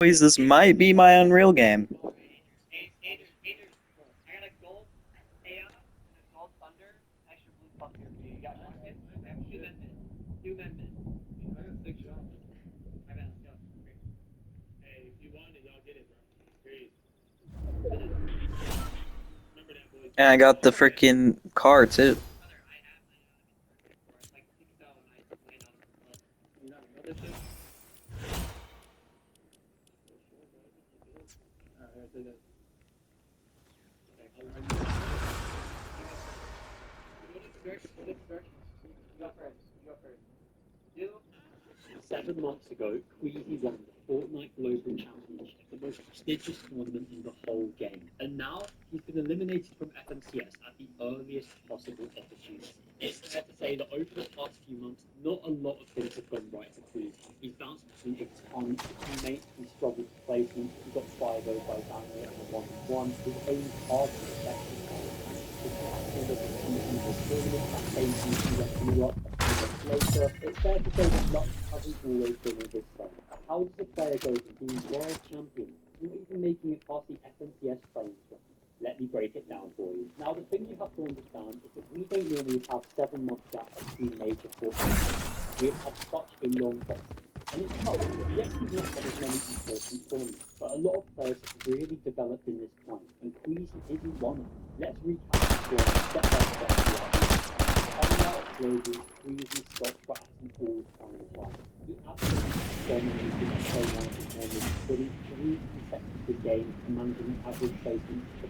Boys, this might be my Unreal game. And I got the freaking car too. Seven months ago, Queasy won the Fortnite Global Championship, the most prestigious tournament in the whole game. And now he's been eliminated from FMCS at the earliest possible opportunity. It's fair to say that over the past few months, not a lot of things have gone right for Queasy. He's bounced between a ton of teammates, he struggled to placement, he got fired over by Daniel in a one-on-one, his own card was affected by the captain of the season was tournament, that same season that blew up later. It's fair to say that luck hasn't always been on his side. How does a player go from being world champion to not even making it past the FNCS playing field? Let me break it down for you. Now, the thing you have to understand is that we don't normally have 7 months gap between major tournaments. We have had such a long break. And it's tough. Yes, we've not had as many important tournaments, but a lot of players have really developed in this time, and Queasy isn't one of them. Let's recap the story step by step. Coming out of Global, Queasy stopped for at an all-time high. He absolutely dominated the play one of the tournament, winning 3 consecutive games, commanding an average placement of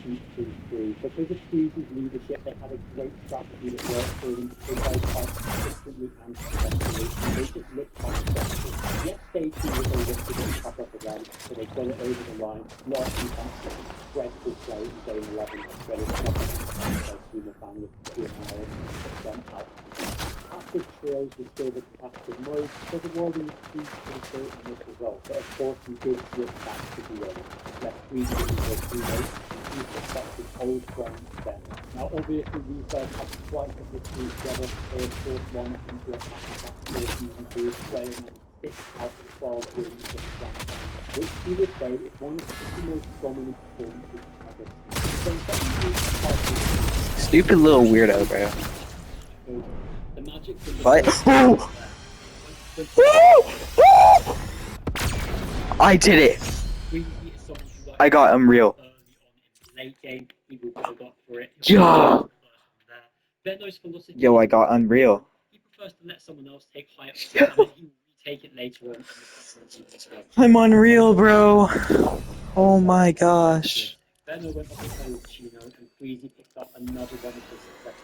2.23. Because of Queasy's leadership, they had a great strategy that worked for them. They played quite consistently and successfully, and they just looked unstoppable. Yes, stage 2 was a little bit tougher for them, but they got it over the line, largely thanks to dreadful play in game 11, where they snuffed their team of family to a mile and put them out. Active trios was still the competitive mode, so the world in the streets could have built in this result, but of course we did slip back to duo. Left Queasy with their teammates, and he suspected old friend Ben. Now obviously these guys had quite a history together. They of course won into a back-to-back season 2, where they managed 6 out of 12 wins in the grand final, which we would say is one of the most dominant performances ever seen. Stupid little weirdo, bro. The magic from What? I did it! I got Unreal. Late game, he will go up for it. Yo! Benno's philosophy Yo, I got Unreal. he prefers to let someone else take higher and then he will retake it later on in the as well. I'm Unreal, bro. Oh my gosh. Benno went up to play with Chino and Queasy picked up another one of his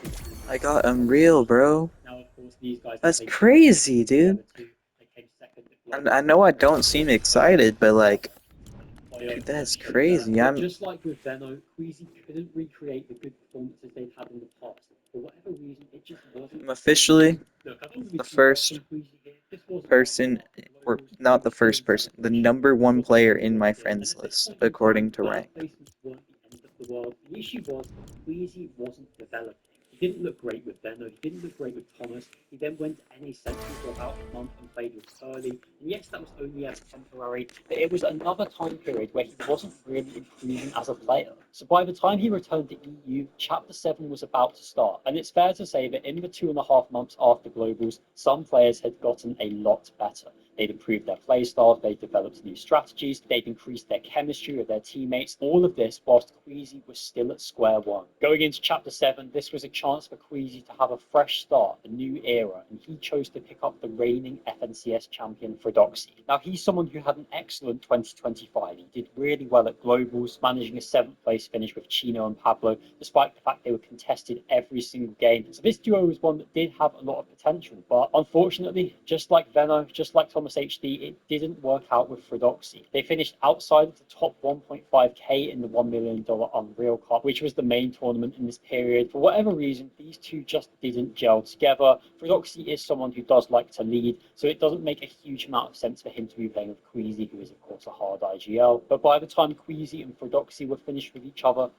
successful I got Unreal, bro. Now, of course, these guys That's crazy, dude. they came second And I know I don't seem excited, but like, dude, that's crazy. But just like with Benno, Queasy couldn't recreate the good performances they'd had in the past. For whatever reason, it just wasn't. I'm officially Look, I don't the first person, or not the first person, the #1 player in my friends list, according to rank. Placements weren't the end of the world. The issue was that Queasy wasn't developing. He didn't look great with Benno. He didn't look great with Thomas. He then went to NA Central for about a month and played with Curly. And yes, that was only as temporary, but it was another time period where he wasn't really improving as a player. So by the time he returned to EU, Chapter 7 was about to start. And it's fair to say that in the 2.5 months after Globals, some players had gotten a lot better. They'd improved their playstyles, they'd developed new strategies, they'd increased their chemistry with their teammates, all of this whilst Queasy was still at square one. Going into Chapter 7, this was a chance for Queasy to have a fresh start, a new era, and he chose to pick up the reigning FNCS champion Fredoxy. Now, he's someone who had an excellent 2025. He did really well at Globals, managing a 7th place finish with Chino and Pablo, despite the fact they were contested every single game. So this duo was one that did have a lot of potential, but unfortunately, just like Venno, just like Thomas HD, it didn't work out with Fredoxy. They finished outside of the top 1.5k in the $1 million Unreal Cup, which was the main tournament in this period. For whatever reason, these two just didn't gel together. Fredoxy is someone who does like to lead, so it doesn't make a huge amount of sense for him to be playing with Queasy, who is of course a hard IGL. But by the time Queasy and Fredoxy were finished with each other,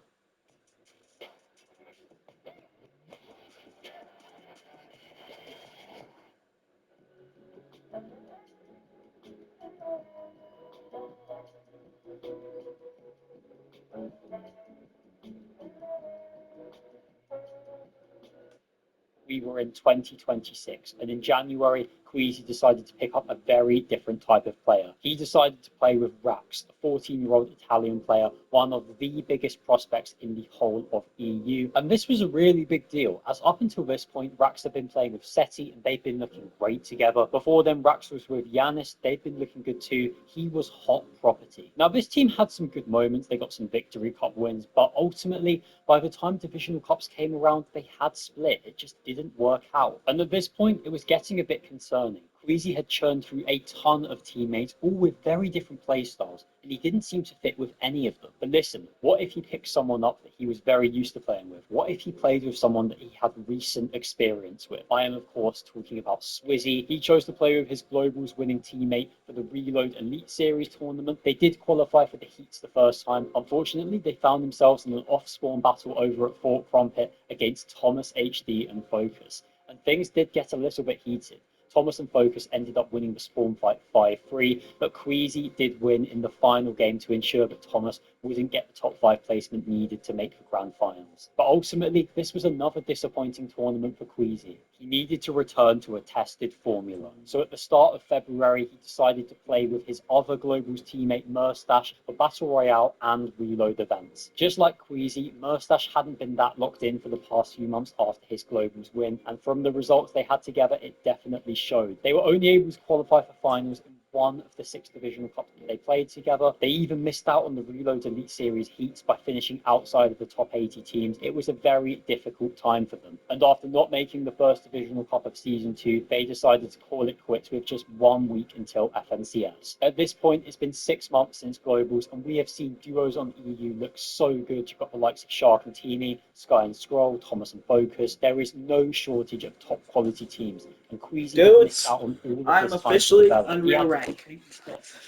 we were in 2026, and in January, Queasy decided to pick up a very different type of player. He decided to play with Rax, a 14-year-old Italian player, one of the biggest prospects in the whole of EU. And this was a really big deal, as up until this point, Rax had been playing with Seti, and they've been looking great together. Before then, Rax was with Yanis, they've been looking good too. He was hot property. Now, this team had some good moments, they got some victory cup wins, but ultimately, by the time divisional cups came around, they had split. It just didn't work out. And at this point, it was getting a bit concerning. Queasy had churned through a ton of teammates, all with very different playstyles, and he didn't seem to fit with any of them. But listen, what if he picked someone up that he was very used to playing with? What if he played with someone that he had recent experience with? I am, of course, talking about Swizzy. He chose to play with his Globals winning teammate for the Reload Elite Series tournament. They did qualify for the Heats the first time. Unfortunately, they found themselves in an off-spawn battle over at Fort Crumpet against Thomas HD and Focus. And things did get a little bit heated. Thomas and Focus ended up winning the spawn fight 5-3, but Queasy did win in the final game to ensure that Thomas wouldn't get the top 5 placement needed to make the grand finals. But ultimately, this was another disappointing tournament for Queasy. He needed to return to a tested formula. So at the start of February, he decided to play with his other Globals teammate Merstash for Battle Royale and Reload events. Just like Queasy, Merstash hadn't been that locked in for the past few months after his Globals win, and from the results they had together, it definitely showed. They were only able to qualify for finals in one of the 6 divisional cups that they played together. They even missed out on the Reload Elite Series heats by finishing outside of the top 80 teams. It was a very difficult time for them. And after not making the first divisional cup of season 2, they decided to call it quits with just 1 week until FNCS. At this point, it's been 6 months since Globals, and we have seen duos on EU look so good. You've got the likes of Shark and Teeny, Sky and Scroll, Thomas and Focus. There is no shortage of top quality teams, and Queasy have missed out on all of I'm this time to officially develop. Unreal Rank,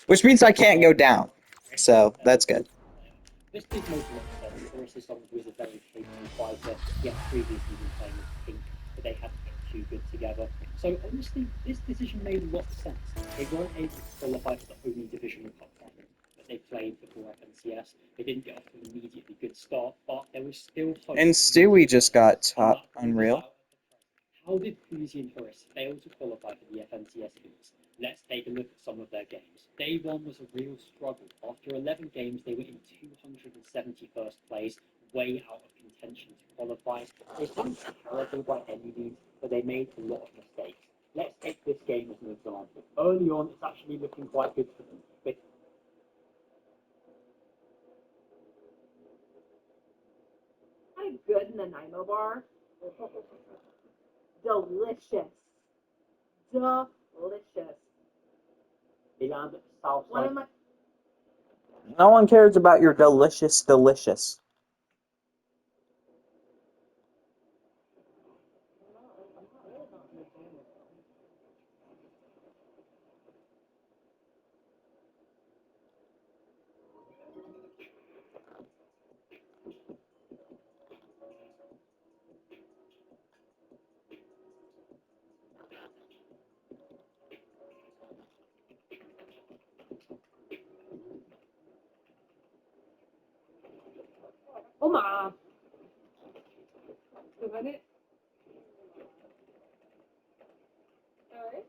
which means I can't go down. So that's good. This did make a lot of sense. Chris is someone who is a very capable fighter. He had previously been playing with Pink, but they hadn't been too good together. So honestly, this decision made a lot of sense. They weren't able to qualify for the only divisional cup final that they played before FNCS. They didn't get off to an immediately good start, but there was still hope. And Stewie just got top Unreal. How did Queasy and Horace fail to qualify for the FNCS Heats? Let's take a look at some of their games. Day 1 was a real struggle. After 11 games, they were in 271st place, way out of contention to qualify. They weren't terrible by any means, but they made a lot of mistakes. Let's take this game as an example. Early on, it's actually looking quite good for them. But kind of good in the Nanaimo bar. Delicious. Delicious. they land at the south One side. of my No one cares about your delicious. oh my. Is that it? Alright.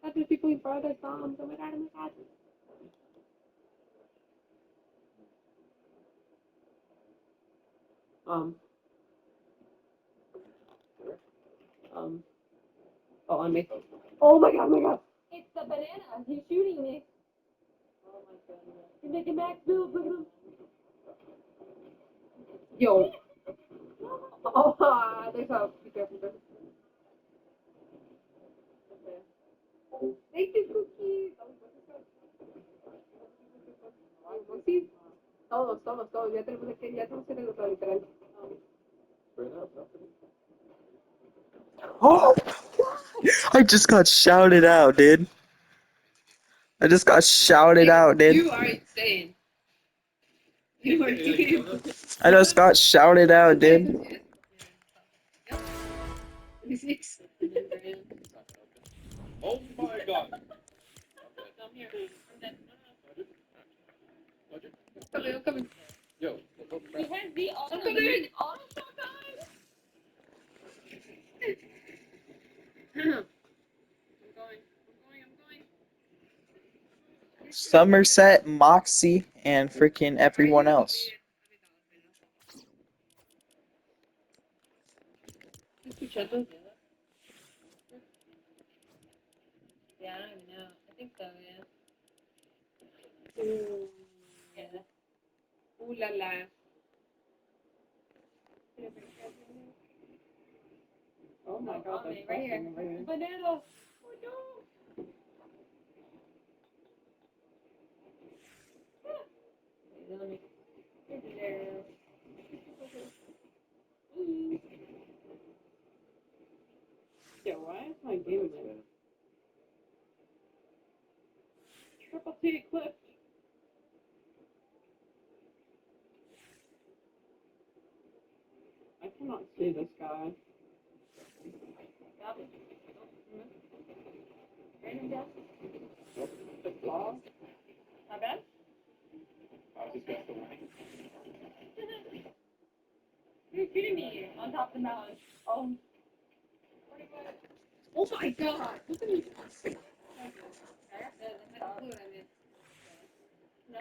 That's what people in front of their thumbs. Oh my god, oh my god. Um. Um. Oh, on me. Oh my god, oh my god. It's the banana. He's shooting me. Oh my goodness. He's making max builds. Look at him. Yo. Oh, there's a. Be careful. Okay. Thank you, cookies. Sí. Todos. Ya tenemos que negociar literal. Oh, I just got shouted out, dude. I just got shouted out, dude. You are insane. You are deep. I just got shouted out, dude. Yep. 26. Oh my god. I'm coming. Yo. He has the auto. I'm coming. Auto shot, guys. I'm going. Somerset, Moxie, and freaking everyone else. Yeah, I don't even know. I think so, yeah. Ooh. Yeah. Ooh la la. Oh my god, that's right here. Banana. Oh no. Let me. Hello. Yeah, why is my game like triple T clip? I cannot see this guy. Random death? Not bad? You're shooting me on top of the mountain. Oh. Oh my god! Look at me. I got the fluid, I mean. No.